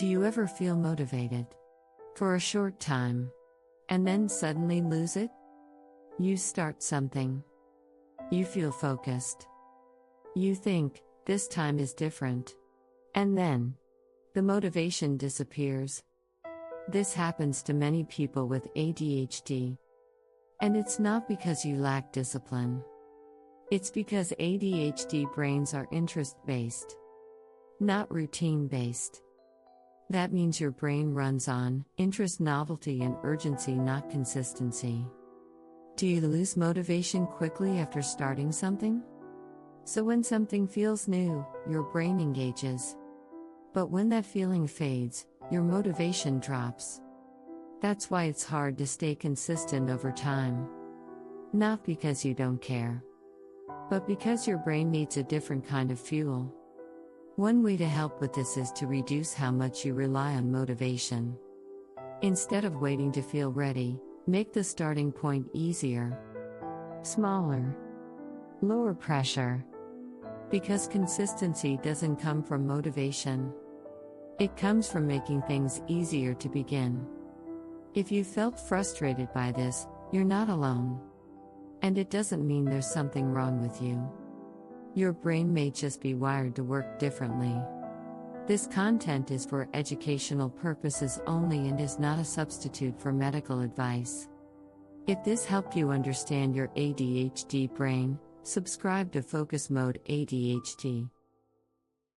Do you ever feel motivated for a short time and then suddenly lose it? You start something. You feel focused. You think, this time is different. And then, the motivation disappears. This happens to many people with ADHD. And it's not because you lack discipline. It's because ADHD brains are interest-based, not routine-based. That means your brain runs on interest, novelty, and urgency, not consistency. Do you lose motivation quickly after starting something? So when something feels new, your brain engages. But when that feeling fades, your motivation drops. That's why it's hard to stay consistent over time. Not because you don't care, but because your brain needs a different kind of fuel. One way to help with this is to reduce how much you rely on motivation. Instead of waiting to feel ready, make the starting point easier, smaller, lower pressure. Because consistency doesn't come from motivation. It comes from making things easier to begin. If you felt frustrated by this, you're not alone. And it doesn't mean there's something wrong with you. Your brain may just be wired to work differently. This content is for educational purposes only and is not a substitute for medical advice. If this helped you understand your ADHD brain, subscribe to Focus Mode ADHD.